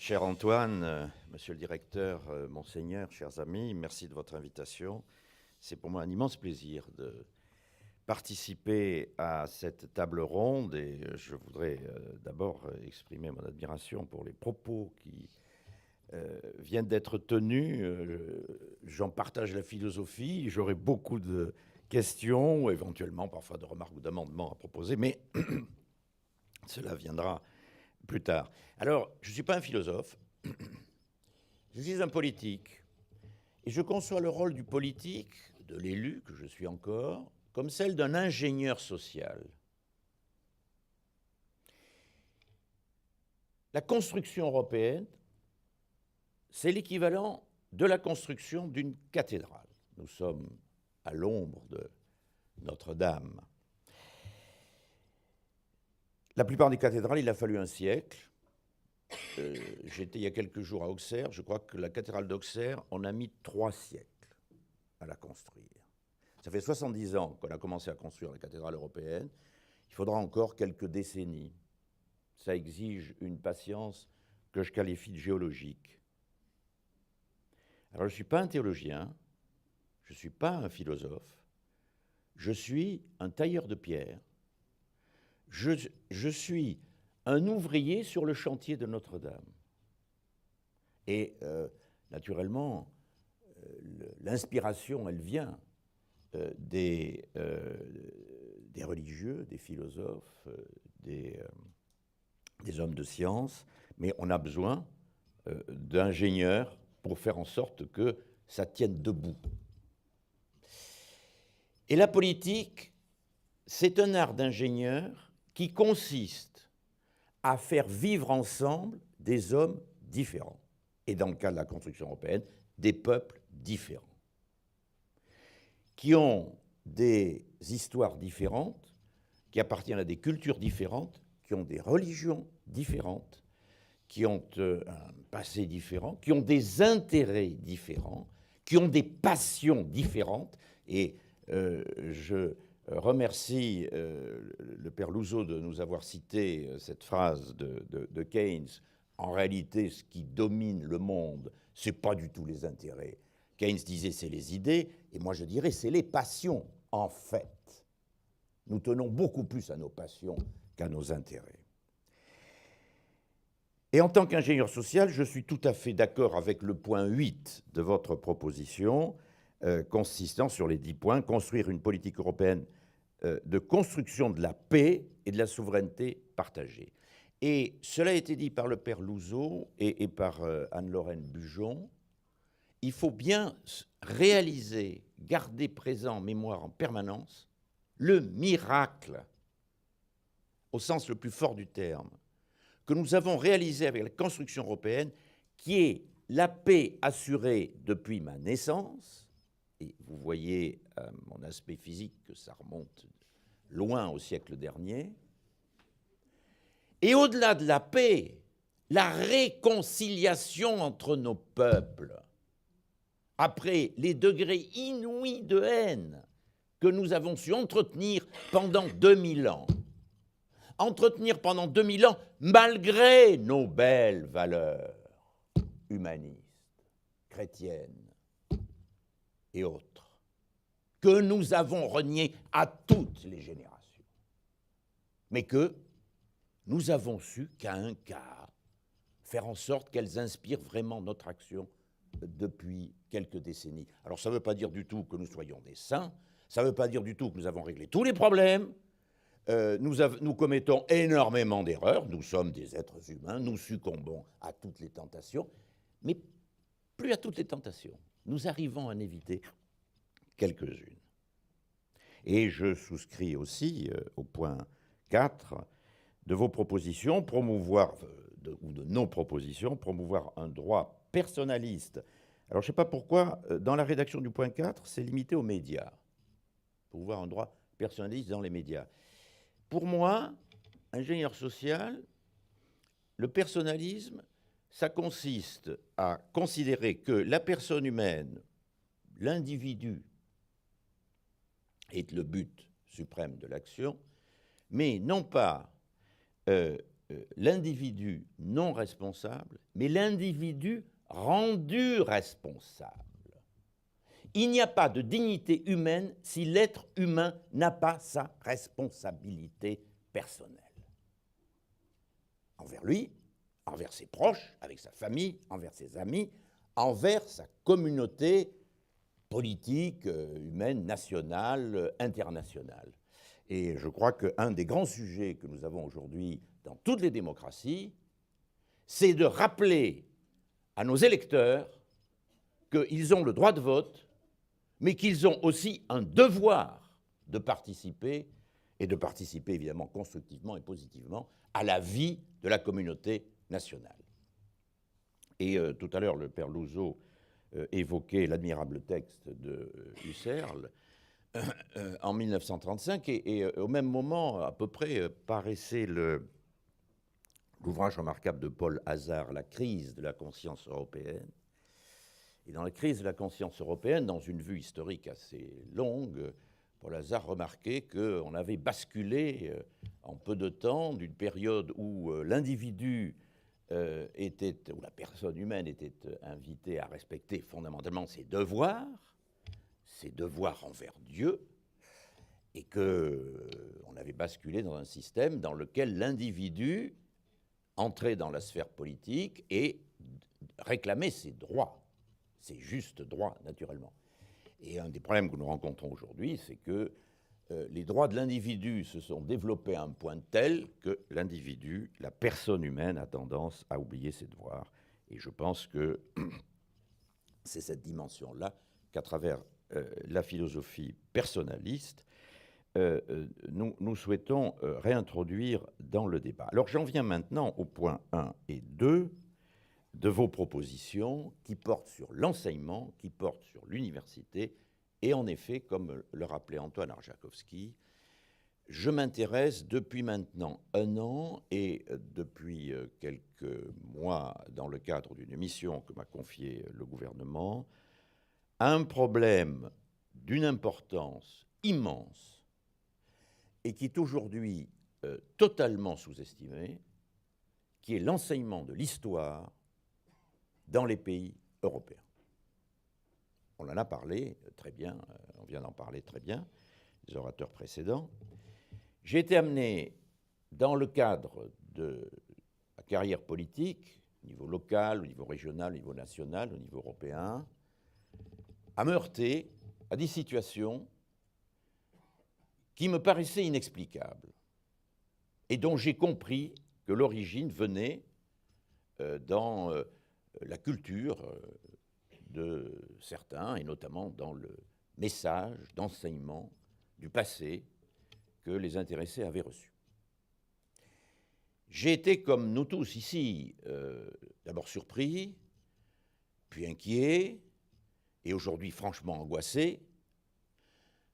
Cher Antoine, monsieur le directeur, monseigneur, chers amis, merci de votre invitation. C'est pour moi un immense plaisir de participer à cette table ronde et je voudrais d'abord exprimer mon admiration pour les propos qui viennent d'être tenus. J'en partage la philosophie, j'aurai beaucoup de questions, éventuellement parfois de remarques ou d'amendements à proposer, mais cela viendra plus tard. Alors, je ne suis pas un philosophe, je suis un politique, et je conçois le rôle du politique, de l'élu, que je suis encore, comme celle d'un ingénieur social. La construction européenne, c'est l'équivalent de la construction d'une cathédrale. Nous sommes à l'ombre de Notre-Dame. La plupart des cathédrales, il a fallu un siècle. J'étais il y a quelques jours à Auxerre. Je crois que la cathédrale d'Auxerre, on a mis 3 siècles à la construire. Ça fait 70 ans qu'on a commencé à construire la cathédrale européenne. Il faudra encore quelques décennies. Ça exige une patience que je qualifie de géologique. Alors, je ne suis pas un théologien, je ne suis pas un philosophe, je suis un tailleur de pierre. Je suis un ouvrier sur le chantier de Notre-Dame. Et naturellement, l'inspiration, elle vient des religieux, des philosophes, des hommes de science, mais on a besoin d'ingénieurs pour faire en sorte que ça tienne debout. Et la politique, c'est un art d'ingénieur qui consiste à faire vivre ensemble des hommes différents. Et dans le cas de la construction européenne, des peuples différents, qui ont des histoires différentes, qui appartiennent à des cultures différentes, qui ont des religions différentes, qui ont un passé différent, qui ont des intérêts différents, qui ont des passions différentes. Et je remercie le père Louzeau de nous avoir cité cette phrase de Keynes. En réalité, ce qui domine le monde, ce n'est pas du tout les intérêts. Keynes disait c'est les idées, et moi je dirais c'est les passions, en fait. Nous tenons beaucoup plus à nos passions qu'à nos intérêts. Et en tant qu'ingénieur social, je suis tout à fait d'accord avec le point 8 de votre proposition, consistant sur les 10 points, construire une politique européenne de construction de la paix et de la souveraineté partagée. Et cela a été dit par le père Louzeau et par Anne-Lorraine Bujon. Il faut bien réaliser, garder présent en mémoire en permanence, le miracle, au sens le plus fort du terme, que nous avons réalisé avec la construction européenne, qui est la paix assurée depuis ma naissance, et vous voyez mon aspect physique que ça remonte loin au siècle dernier, et au-delà de la paix, la réconciliation entre nos peuples, après les degrés inouïs de haine que nous avons su entretenir pendant 2000 ans. Entretenir pendant 2000 ans, malgré nos belles valeurs humanistes, chrétiennes et autres, que nous avons reniées à toutes les générations, mais que nous avons su, qu'à un quart, faire en sorte qu'elles inspirent vraiment notre action depuis quelques décennies. Alors ça ne veut pas dire du tout que nous soyons des saints, ça ne veut pas dire du tout que nous avons réglé tous les problèmes. Nous commettons énormément d'erreurs, nous sommes des êtres humains, nous succombons à toutes les tentations, mais plus à toutes les tentations. Nous arrivons à en éviter quelques-unes. Et je souscris aussi au point 4 de vos propositions, ou de nos propositions, promouvoir un droit personnaliste. Alors je ne sais pas pourquoi, dans la rédaction du point 4, c'est limité aux médias. Promouvoir un droit personnaliste dans les médias. Pour moi, ingénieur social, le personnalisme, ça consiste à considérer que la personne humaine, l'individu, est le but suprême de l'action, mais non pas l'individu non responsable, mais l'individu rendu responsable. Il n'y a pas de dignité humaine si l'être humain n'a pas sa responsabilité personnelle. Envers lui, envers ses proches, avec sa famille, envers ses amis, envers sa communauté politique, humaine, nationale, internationale. Et je crois qu'un des grands sujets que nous avons aujourd'hui dans toutes les démocraties, c'est de rappeler à nos électeurs qu'ils ont le droit de vote, mais qu'ils ont aussi un devoir de participer, et de participer évidemment constructivement et positivement à la vie de la communauté nationale. Et tout à l'heure, le père Louzeau évoquait l'admirable texte de Husserl en 1935, et au même moment, à peu près, paraissait l'ouvrage remarquable de Paul Hazard, La crise de la conscience européenne. Et dans la crise de la conscience européenne, dans une vue historique assez longue, Paul Hazard remarquait qu'on avait basculé en peu de temps d'une période où l'individu où la personne humaine était invitée à respecter fondamentalement ses devoirs envers Dieu, et qu'on avait basculé dans un système dans lequel l'individu entrait dans la sphère politique et réclamait ses droits, ses justes droits, naturellement. Et un des problèmes que nous rencontrons aujourd'hui, c'est que les droits de l'individu se sont développés à un point tel que l'individu, la personne humaine, a tendance à oublier ses devoirs. Et je pense que c'est cette dimension-là qu'à travers la philosophie personnaliste, nous souhaitons réintroduire dans le débat. Alors j'en viens maintenant au point 1 et 2 de vos propositions qui portent sur l'enseignement, qui portent sur l'université. Et en effet, comme le rappelait Antoine Arjakovski, je m'intéresse depuis maintenant 1 an et depuis quelques mois dans le cadre d'une mission que m'a confiée le gouvernement à un problème d'une importance immense et qui est aujourd'hui totalement sous-estimé, qui est l'enseignement de l'histoire dans les pays européens. On en a parlé très bien, on vient d'en parler très bien, les orateurs précédents. J'ai été amené, dans le cadre de la carrière politique, au niveau local, au niveau régional, au niveau national, au niveau européen, à me heurter à des situations qui me paraissaient inexplicables et dont j'ai compris que l'origine venait dans la culture de certains, et notamment dans le message d'enseignement du passé que les intéressés avaient reçu. J'ai été, comme nous tous ici, d'abord surpris, puis inquiet, et aujourd'hui franchement angoissé,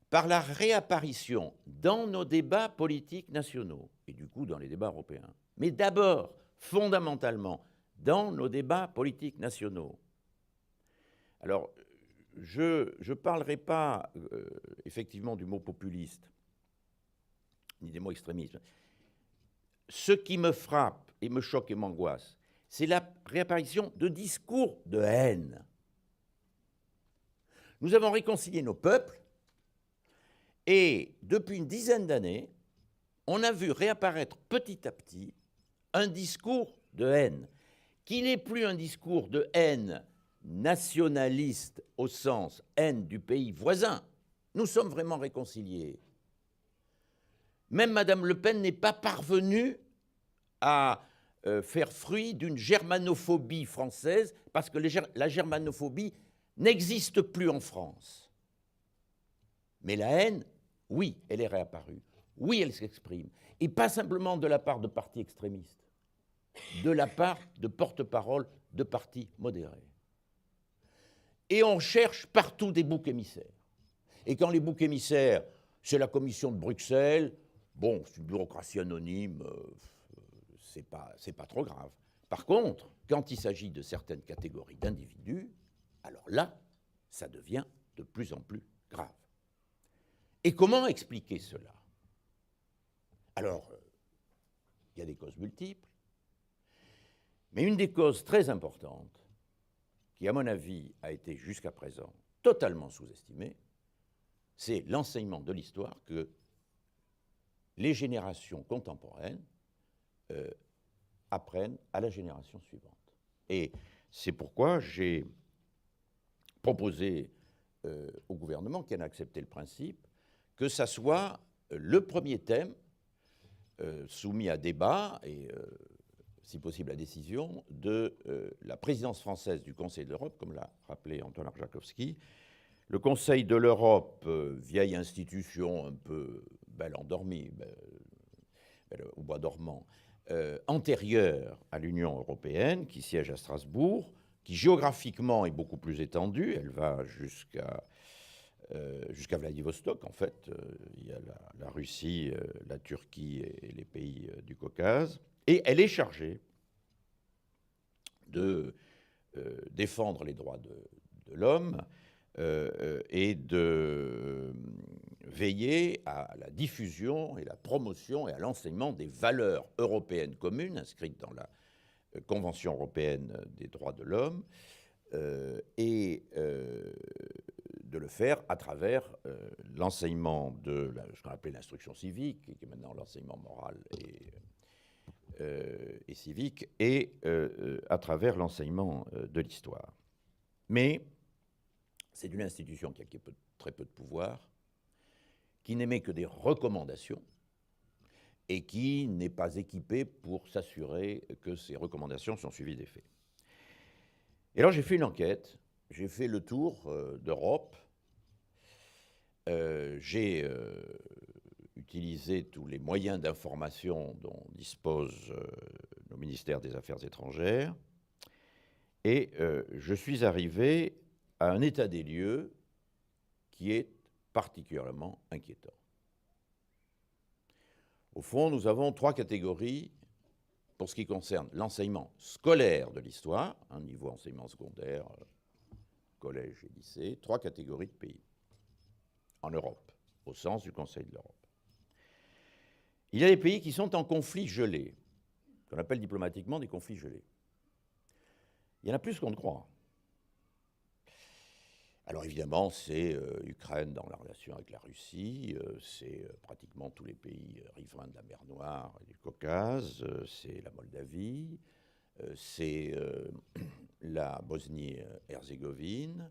par la réapparition dans nos débats politiques nationaux, et du coup dans les débats européens, mais d'abord, fondamentalement, dans nos débats politiques nationaux. Alors, je ne parlerai pas effectivement du mot populiste, ni des mots extrémistes. Ce qui me frappe et me choque et m'angoisse, c'est la réapparition de discours de haine. Nous avons réconcilié nos peuples, et depuis une dizaine d'années, on a vu réapparaître petit à petit un discours de haine, qui n'est plus un discours de haine nationaliste au sens haine du pays voisin. Nous sommes vraiment réconciliés. Même Madame Le Pen n'est pas parvenue à faire fruit d'une germanophobie française, parce que la germanophobie n'existe plus en France. Mais la haine, oui, elle est réapparue. Oui, elle s'exprime. Et pas simplement de la part de partis extrémistes, de la part de porte-parole de partis modérés. Et on cherche partout des boucs émissaires. Et quand les boucs émissaires, c'est la commission de Bruxelles, bon, c'est une bureaucratie anonyme, c'est pas trop grave. Par contre, quand il s'agit de certaines catégories d'individus, alors là, ça devient de plus en plus grave. Et comment expliquer cela? Alors, il y a des causes multiples. Mais une des causes très importantes, qui à mon avis a été jusqu'à présent totalement sous-estimée, c'est l'enseignement de l'histoire que les générations contemporaines apprennent à la génération suivante. Et c'est pourquoi j'ai proposé au gouvernement, qui en a accepté le principe, que ça soit le premier thème soumis à débat et, si possible, à décision de la présidence française du Conseil de l'Europe, comme l'a rappelé Antoine Arjakovski. Le Conseil de l'Europe, vieille institution un peu belle endormie, belle au bois dormant, antérieure à l'Union européenne, qui siège à Strasbourg, qui géographiquement est beaucoup plus étendue. Elle va jusqu'à Vladivostok, en fait. Il y a la Russie, la Turquie et les pays du Caucase. Et elle est chargée de défendre les droits de l'homme et de veiller à la diffusion et la promotion et à l'enseignement des valeurs européennes communes inscrites dans la Convention européenne des droits de l'homme et de le faire à travers l'enseignement de ce qu'on appelait l'instruction civique, qui est maintenant l'enseignement moral et civique, et à travers l'enseignement de l'histoire. Mais c'est une institution qui a très peu de pouvoir, qui n'émet que des recommandations et qui n'est pas équipée pour s'assurer que ces recommandations sont suivies des faits. Et alors j'ai fait une enquête, j'ai fait le tour d'Europe, j'ai utilisé tous les moyens d'information dont dispose le ministère des Affaires étrangères, et je suis arrivé à un état des lieux qui est particulièrement inquiétant. Au fond, nous avons 3 catégories pour ce qui concerne l'enseignement scolaire de l'histoire, niveau enseignement secondaire, collège et lycée, 3 catégories de pays en Europe, au sens du Conseil de l'Europe. Il y a des pays qui sont en conflit gelé, qu'on appelle diplomatiquement des conflits gelés. Il y en a plus qu'on ne croit. Alors évidemment, c'est l'Ukraine dans la relation avec la Russie, c'est pratiquement tous les pays riverains de la mer Noire et du Caucase, c'est la Moldavie, c'est la Bosnie-Herzégovine,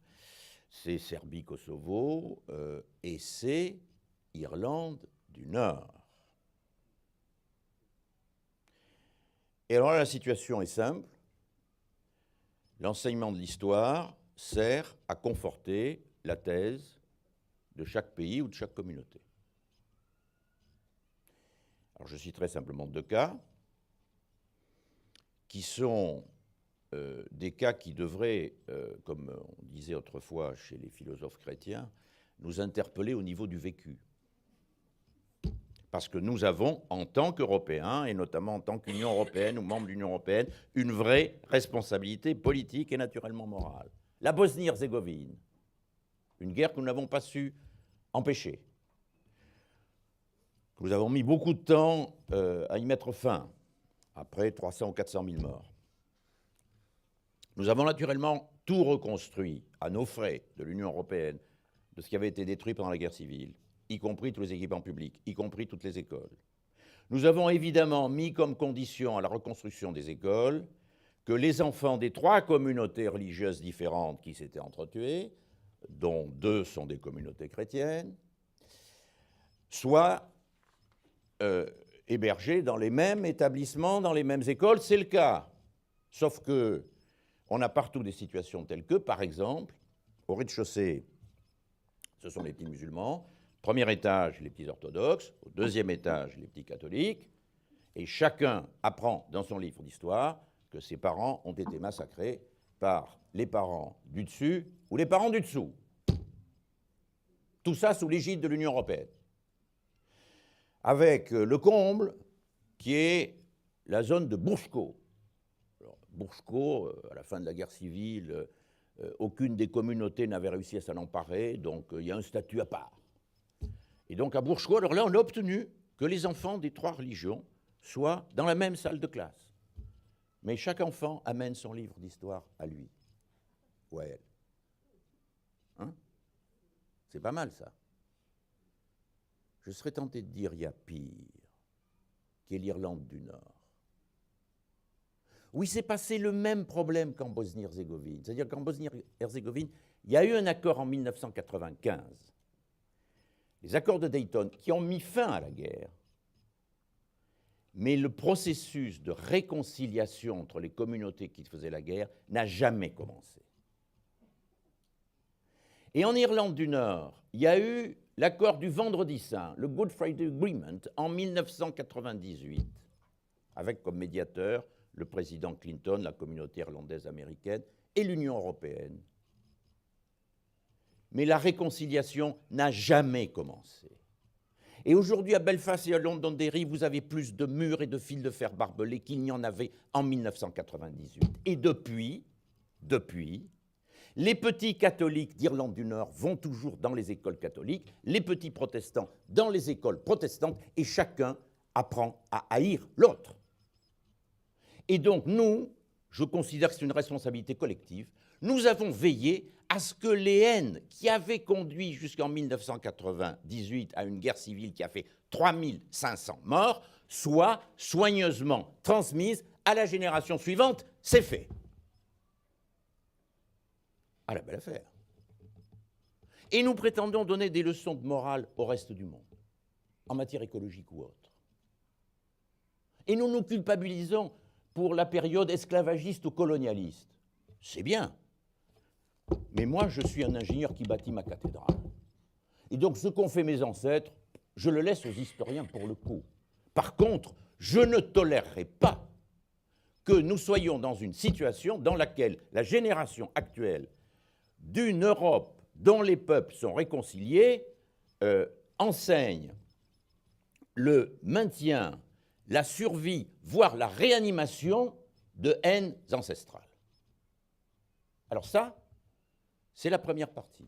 c'est Serbie-Kosovo et c'est Irlande du Nord. Et alors là, la situation est simple. L'enseignement de l'histoire sert à conforter la thèse de chaque pays ou de chaque communauté. Alors je citerai simplement 2 cas qui sont des cas qui devraient, comme on disait autrefois chez les philosophes chrétiens, nous interpeller au niveau du vécu. Parce que nous avons, en tant qu'Européens, et notamment en tant qu'Union européenne ou membres de l'Union européenne, une vraie responsabilité politique et naturellement morale. La Bosnie-Herzégovine, une guerre que nous n'avons pas su empêcher. Nous avons mis beaucoup de temps à y mettre fin, après 300 ou 400 000 morts. Nous avons naturellement tout reconstruit à nos frais de l'Union européenne, de ce qui avait été détruit pendant la guerre civile, y compris tous les équipements publics, y compris toutes les écoles. Nous avons évidemment mis comme condition à la reconstruction des écoles que les enfants des 3 communautés religieuses différentes qui s'étaient entretuées, dont 2 sont des communautés chrétiennes, soient hébergés dans les mêmes établissements, dans les mêmes écoles. C'est le cas. Sauf qu'on a partout des situations telles que, par exemple, au rez-de-chaussée, ce sont les petits musulmans, premier étage, les petits orthodoxes, au 2e étage, les petits catholiques, et chacun apprend dans son livre d'histoire que ses parents ont été massacrés par les parents du dessus ou les parents du dessous. Tout ça sous l'égide de l'Union européenne. Avec le comble qui est la zone de Bourchko. Bourchko, à la fin de la guerre civile, aucune des communautés n'avait réussi à s'en emparer, donc il y a un statut à part. Et donc à Bourchko, alors là, on a obtenu que les enfants des 3 religions soient dans la même salle de classe. Mais chaque enfant amène son livre d'histoire à lui ou à elle. Hein? C'est pas mal, ça. Je serais tenté de dire il y a pire, qui est l'Irlande du Nord. Oui, c'est passé le même problème qu'en Bosnie-Herzégovine. C'est-à-dire qu'en Bosnie-Herzégovine, il y a eu un accord en 1995, les accords de Dayton, qui ont mis fin à la guerre. Mais le processus de réconciliation entre les communautés qui faisaient la guerre n'a jamais commencé. Et en Irlande du Nord, il y a eu l'accord du Vendredi Saint, le Good Friday Agreement, en 1998, avec comme médiateur le président Clinton, la communauté irlandaise américaine et l'Union européenne. Mais la réconciliation n'a jamais commencé. Et aujourd'hui, à Belfast et à Londonderry, vous avez plus de murs et de fils de fer barbelés qu'il n'y en avait en 1998. Et depuis, les petits catholiques d'Irlande du Nord vont toujours dans les écoles catholiques, les petits protestants dans les écoles protestantes, et chacun apprend à haïr l'autre. Et donc nous, je considère que c'est une responsabilité collective, nous avons veillé à ce que les haines qui avaient conduit jusqu'en 1998 à une guerre civile qui a fait 3500 morts soient soigneusement transmises à la génération suivante. C'est fait. Ah, la belle affaire. Et nous prétendons donner des leçons de morale au reste du monde, en matière écologique ou autre. Et nous nous culpabilisons pour la période esclavagiste ou colonialiste. C'est bien. Mais moi, je suis un ingénieur qui bâtit ma cathédrale. Et donc, ce qu'ont fait mes ancêtres, je le laisse aux historiens pour le coup. Par contre, je ne tolérerai pas que nous soyons dans une situation dans laquelle la génération actuelle d'une Europe dont les peuples sont réconciliés enseigne le maintien, la survie, voire la réanimation de haines ancestrales. Alors ça, c'est la première partie.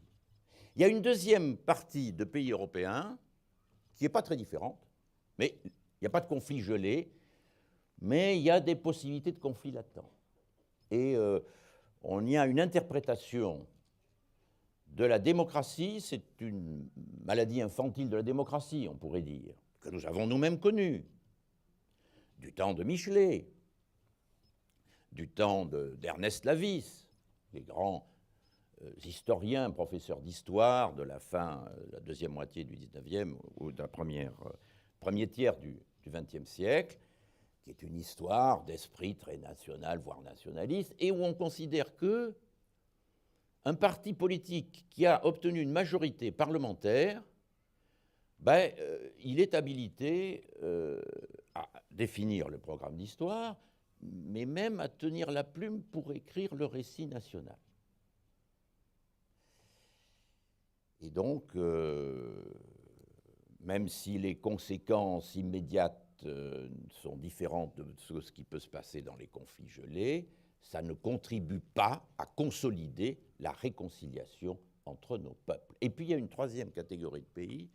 Il y a une deuxième partie de pays européens qui n'est pas très différente, mais il n'y a pas de conflit gelé, mais il y a des possibilités de conflit latents. Et on y a une interprétation de la démocratie, c'est une maladie infantile de la démocratie, on pourrait dire, que nous avons nous-mêmes connue, du temps de Michelet, du temps d'Ernest Lavis, les grands historiens, professeurs d'histoire de la la deuxième moitié du 19e ou d'un premier tiers du XXe siècle, qui est une histoire d'esprit très national, voire nationaliste, et où on considère que un parti politique qui a obtenu une majorité parlementaire, il est habilité à définir le programme d'histoire, mais même à tenir la plume pour écrire le récit national. Et donc, même si les conséquences immédiates sont différentes de ce qui peut se passer dans les conflits gelés, ça ne contribue pas à consolider la réconciliation entre nos peuples. Et puis il y a une troisième catégorie de pays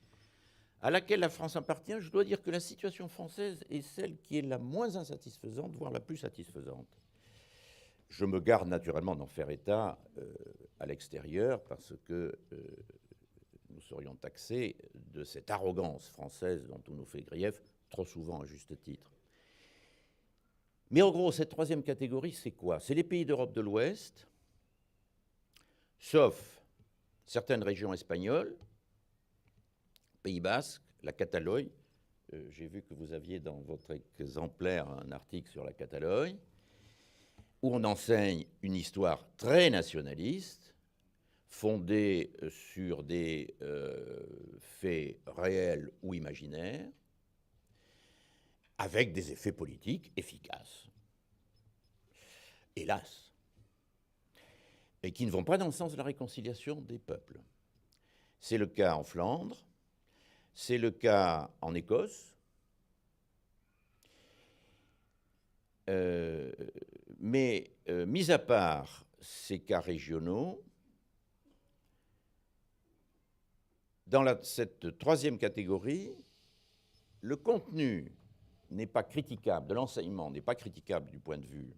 à laquelle la France appartient. Je dois dire que la situation française est celle qui est la moins insatisfaisante, voire la plus satisfaisante. Je me garde naturellement d'en faire état à l'extérieur parce que nous serions taxés de cette arrogance française dont on nous fait grief, trop souvent à juste titre. Mais en gros, cette troisième catégorie, c'est quoi? C'est les pays d'Europe de l'Ouest, sauf certaines régions espagnoles, Pays Basque, la Catalogne. J'ai vu que vous aviez dans votre exemplaire un article sur la Catalogne, où on enseigne une histoire très nationaliste, fondée sur des faits réels ou imaginaires, avec des effets politiques efficaces, hélas, et qui ne vont pas dans le sens de la réconciliation des peuples. C'est le cas en Flandre, c'est le cas en Écosse, mais mis à part ces cas régionaux, dans cette troisième catégorie, le contenu n'est pas critiquable, de l'enseignement n'est pas critiquable du point de vue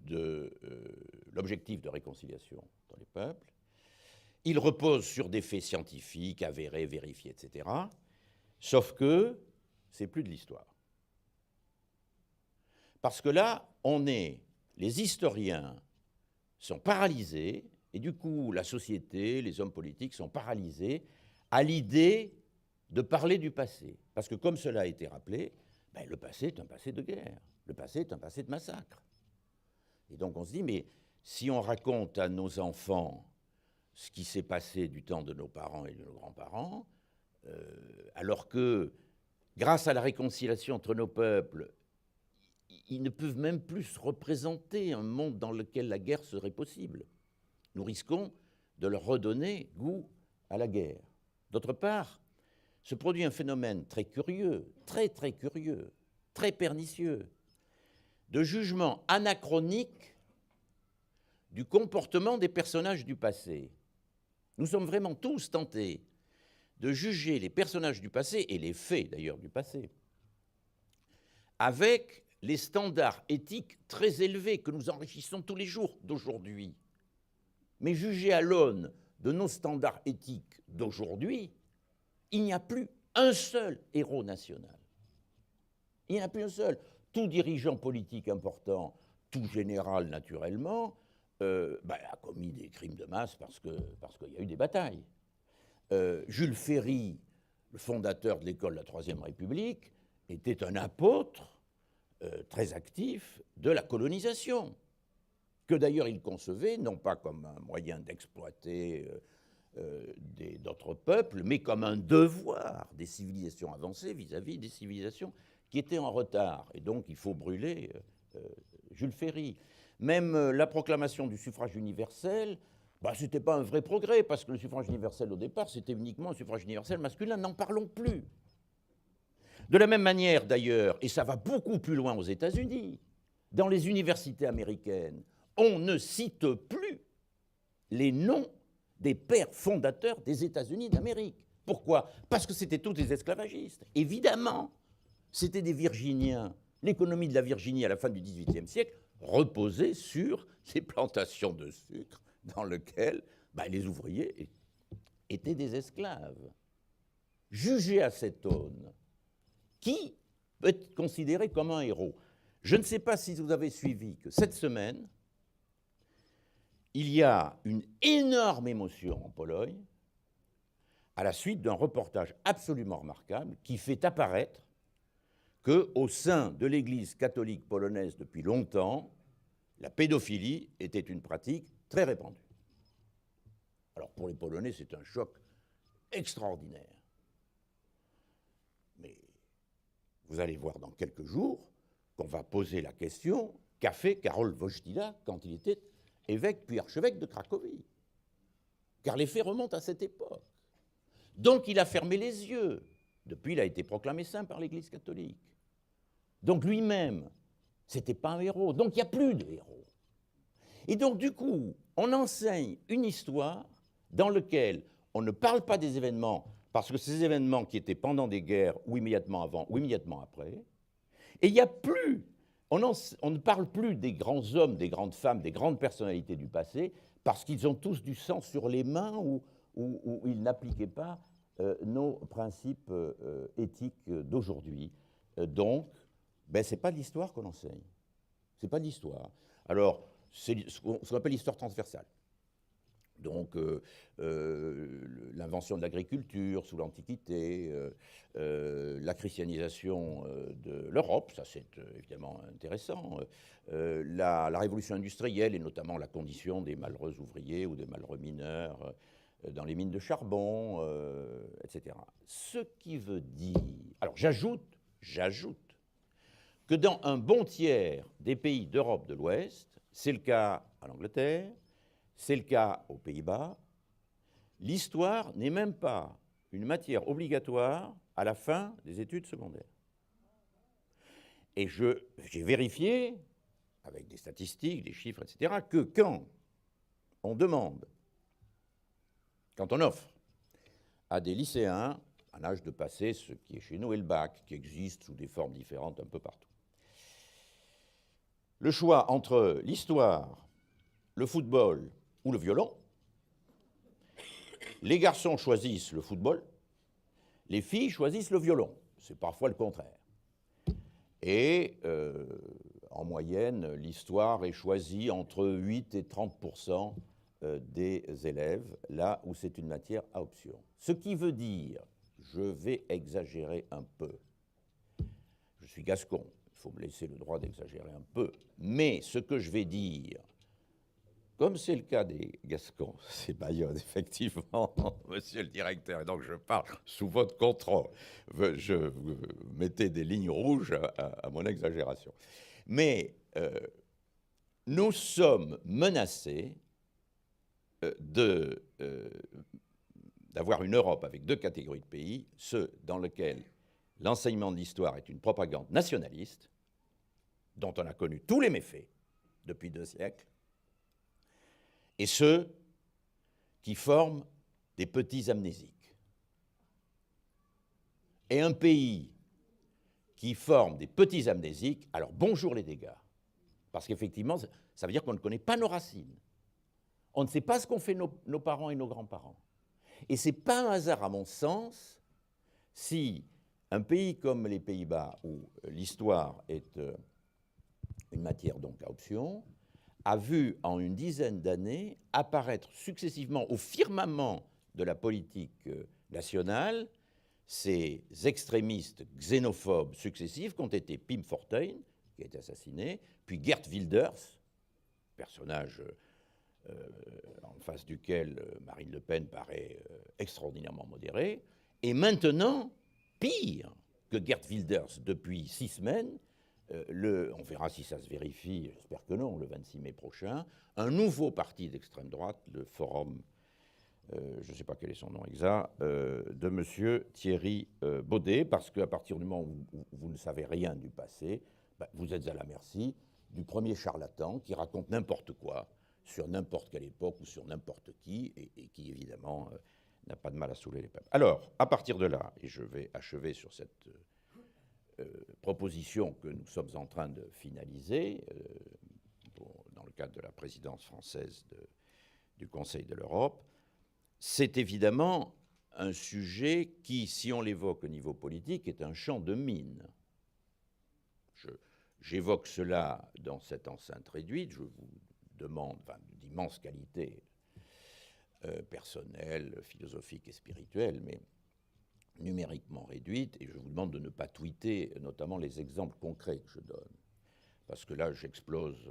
de l'objectif de réconciliation dans les peuples. Il repose sur des faits scientifiques, avérés, vérifiés, etc. Sauf que c'est plus de l'histoire. Parce que là, les historiens sont paralysés, et du coup, la société, les hommes politiques sont paralysés à l'idée de parler du passé. Parce que comme cela a été rappelé, ben, le passé est un passé de guerre, le passé est un passé de massacre. Et donc on se dit, mais si on raconte à nos enfants ce qui s'est passé du temps de nos parents et de nos grands-parents, alors que, grâce à la réconciliation entre nos peuples, ils ne peuvent même plus se représenter un monde dans lequel la guerre serait possible. Nous risquons de leur redonner goût à la guerre. D'autre part, se produit un phénomène très curieux, très curieux, très pernicieux, de jugement anachronique du comportement des personnages du passé. Nous sommes vraiment tous tentés de juger les personnages du passé, et les faits d'ailleurs du passé, avec les standards éthiques très élevés que nous enrichissons tous les jours d'aujourd'hui. Mais jugés à l'aune de nos standards éthiques d'aujourd'hui, il n'y a plus un seul héros national. Il n'y en a plus un seul. Tout dirigeant politique important, tout général naturellement, a commis des crimes de masse parce qu'il y a eu des batailles. Jules Ferry, le fondateur de l'école de la Troisième République, était un apôtre très actif de la colonisation, que d'ailleurs il concevait non pas comme un moyen d'exploiter d'autres peuples, mais comme un devoir des civilisations avancées vis-à-vis des civilisations qui étaient en retard. Et donc il faut brûler Jules Ferry. Même la proclamation du suffrage universel, ce n'était pas un vrai progrès, parce que le suffrage universel au départ, c'était uniquement un suffrage universel masculin, n'en parlons plus. De la même manière d'ailleurs, et ça va beaucoup plus loin aux États-Unis, dans les universités américaines, on ne cite plus les noms des pères fondateurs des États-Unis d'Amérique. Pourquoi? Parce que c'était tous des esclavagistes. Évidemment, c'était des Virginiens. L'économie de la Virginie à la fin du XVIIIe siècle reposait sur ces plantations de sucre dans lesquelles les ouvriers étaient des esclaves. Jugé à cette aune, qui peut être considéré comme un héros? Je ne sais pas si vous avez suivi que cette semaine, il y a une énorme émotion en Pologne à la suite d'un reportage absolument remarquable qui fait apparaître qu'au sein de l'Église catholique polonaise depuis longtemps, la pédophilie était une pratique très répandue. Alors pour les Polonais, c'est un choc extraordinaire. Mais vous allez voir dans quelques jours qu'on va poser la question qu'a fait Karol Wojtyła quand il était évêque puis archevêque de Cracovie. Car les faits remontent à cette époque. Donc il a fermé les yeux. Depuis, il a été proclamé saint par l'Église catholique. Donc lui-même, ce n'était pas un héros. Donc il n'y a plus de héros. Et donc du coup, on enseigne une histoire dans laquelle on ne parle pas des événements, parce que ces événements qui étaient pendant des guerres, ou immédiatement avant, ou immédiatement après, et il n'y a plus, on ne parle plus des grands hommes, des grandes femmes, des grandes personnalités du passé, parce qu'ils ont tous du sang sur les mains ou ils n'appliquaient pas nos principes éthiques d'aujourd'hui. Donc, ce n'est pas de l'histoire qu'on enseigne. Ce n'est pas de l'histoire. Alors, c'est ce qu'on appelle l'histoire transversale. Donc, l'invention de l'agriculture sous l'Antiquité, la christianisation de l'Europe, ça c'est évidemment intéressant, la révolution industrielle et notamment la condition des malheureux ouvriers ou des malheureux mineurs dans les mines de charbon, etc. Ce qui veut dire... Alors j'ajoute que dans un bon tiers des pays d'Europe de l'Ouest, c'est le cas à l'Angleterre, c'est le cas aux Pays-Bas, l'histoire n'est même pas une matière obligatoire à la fin des études secondaires. Et j'ai vérifié, avec des statistiques, des chiffres, etc., que quand on offre à des lycéens à l'âge de passer ce qui est chez nous est le bac, qui existe sous des formes différentes un peu partout, le choix entre l'histoire, le football ou le violon. Les garçons choisissent le football, les filles choisissent le violon. C'est parfois le contraire. Et en moyenne, l'histoire est choisie entre 8 et 30% des élèves, là où c'est une matière à option. Ce qui veut dire, je vais exagérer un peu, je suis gascon, il faut me laisser le droit d'exagérer un peu, mais ce que je vais dire, comme c'est le cas des Gascons, c'est Bayonne, effectivement, monsieur le directeur, et donc je parle sous votre contrôle. Je mettais des lignes rouges à mon exagération. Mais nous sommes menacés d'avoir une Europe avec deux catégories de pays, ceux dans lesquels l'enseignement de l'histoire est une propagande nationaliste, dont on a connu tous les méfaits depuis 2 siècles, et ceux qui forment des petits amnésiques. Et un pays qui forme des petits amnésiques, alors bonjour les dégâts. Parce qu'effectivement, ça veut dire qu'on ne connaît pas nos racines. On ne sait pas ce qu'ont fait nos parents et nos grands-parents. Et ce n'est pas un hasard, à mon sens, si un pays comme les Pays-Bas, où l'histoire est une matière donc à option, a vu en une dizaine d'années apparaître successivement au firmament de la politique nationale ces extrémistes xénophobes successifs qu'ont été Pim Fortuyn, qui a été assassiné, puis Geert Wilders, personnage en face duquel Marine Le Pen paraît extraordinairement modérée, et maintenant, pire que Geert Wilders depuis 6 semaines, on verra si ça se vérifie, j'espère que non, le 26 mai prochain, un nouveau parti d'extrême droite, le Forum, je ne sais pas quel est son nom exact, de M. Thierry Baudet, parce qu'à partir du moment où vous ne savez rien du passé, ben, vous êtes à la merci du premier charlatan qui raconte n'importe quoi sur n'importe quelle époque ou sur n'importe qui, et qui évidemment n'a pas de mal à saouler les peuples. Alors, à partir de là, et je vais achever sur cette proposition que nous sommes en train de finaliser dans le cadre de la présidence française du Conseil de l'Europe, c'est évidemment un sujet qui, si on l'évoque au niveau politique, est un champ de mine. J'évoque cela dans cette enceinte réduite, je vous demande d'immenses qualités personnelles, philosophiques et spirituelles, mais numériquement réduite, et je vous demande de ne pas tweeter notamment les exemples concrets que je donne, parce que là, j'explose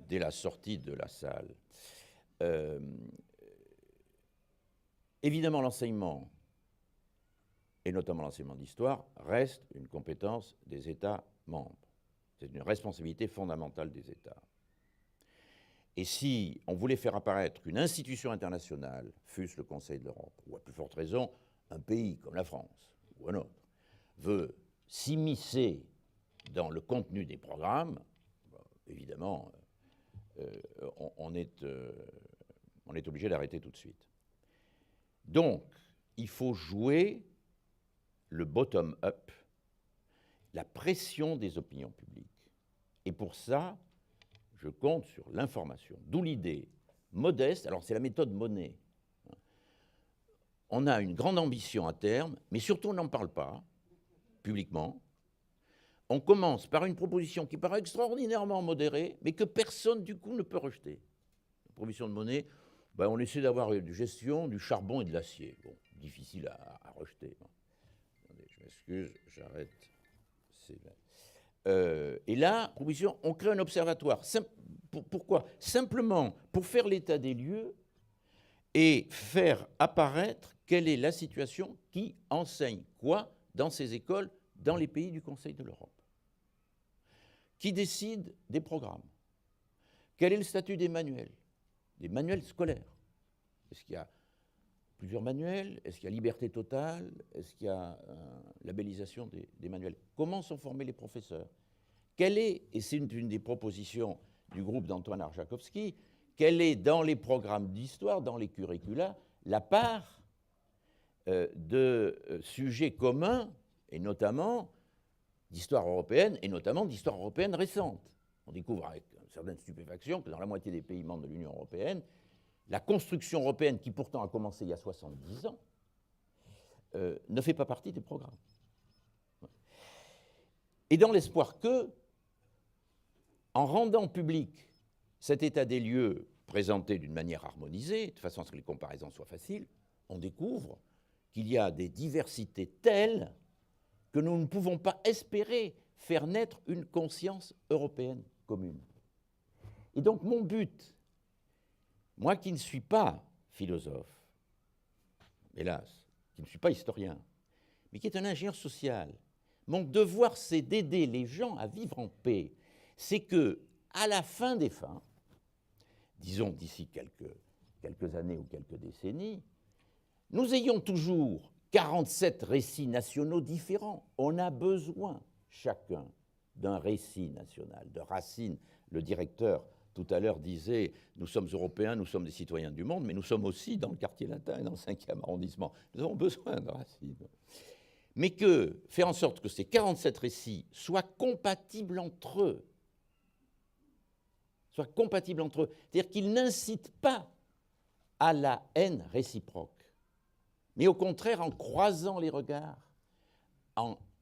dès la sortie de la salle. Évidemment, l'enseignement, et notamment l'enseignement d'histoire, reste une compétence des États membres. C'est une responsabilité fondamentale des États. Et si on voulait faire apparaître qu'une institution internationale, fût-ce le Conseil de l'Europe, ou à plus forte raison, un pays comme la France ou un autre, veut s'immiscer dans le contenu des programmes, évidemment, on est obligé d'arrêter tout de suite. Donc, il faut jouer le bottom-up, la pression des opinions publiques. Et pour ça, je compte sur l'information. D'où l'idée modeste, alors c'est la méthode Monet. On a une grande ambition à terme, mais surtout on n'en parle pas publiquement. On commence par une proposition qui paraît extraordinairement modérée, mais que personne du coup ne peut rejeter. La proposition de Monet, ben, on essaie d'avoir une gestion du charbon et de l'acier. Bon, difficile à rejeter. Bon. Attendez, je m'excuse, j'arrête. Et là, proposition, on crée un observatoire. Pourquoi ? Simplement pour faire l'état des lieux et faire apparaître quelle est la situation, qui enseigne quoi dans ces écoles, dans les pays du Conseil de l'Europe. Qui décide des programmes? Quel est le statut des manuels scolaires? Est-ce qu'il y a plusieurs manuels? Est-ce qu'il y a liberté totale? Est-ce qu'il y a labellisation des manuels? Comment sont formés les professeurs? Quelle est, et c'est une des propositions du groupe d'Antoine Arjakovski, quelle est dans les programmes d'histoire, dans les curricula, la part de sujets communs, et notamment d'histoire européenne, et notamment d'histoire européenne récente? On découvre avec une certaine stupéfaction que dans la moitié des pays membres de l'Union européenne, la construction européenne, qui pourtant a commencé il y a 70 ans, ne fait pas partie des programmes. Et dans l'espoir que, en rendant public cet état des lieux présenté d'une manière harmonisée, de façon à ce que les comparaisons soient faciles, on découvre qu'il y a des diversités telles que nous ne pouvons pas espérer faire naître une conscience européenne commune. Et donc mon but, moi qui ne suis pas philosophe, hélas, qui ne suis pas historien, mais qui est un ingénieur social, mon devoir c'est d'aider les gens à vivre en paix. C'est que, à la fin des fins, disons d'ici quelques années ou quelques décennies, nous ayons toujours 47 récits nationaux différents. On a besoin, chacun, d'un récit national, de Racine. Le directeur, tout à l'heure, disait « Nous sommes Européens, nous sommes des citoyens du monde, mais nous sommes aussi dans le quartier latin et dans le 5e arrondissement. Nous avons besoin de Racine. » Mais faire en sorte que ces 47 récits soient compatibles entre eux, c'est-à-dire qu'ils n'incitent pas à la haine réciproque, mais au contraire, en croisant les regards,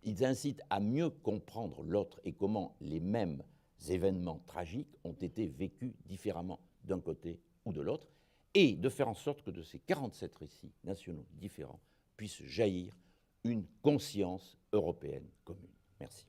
ils incitent à mieux comprendre l'autre et comment les mêmes événements tragiques ont été vécus différemment d'un côté ou de l'autre, et de faire en sorte que de ces 47 récits nationaux différents puisse jaillir une conscience européenne commune. Merci.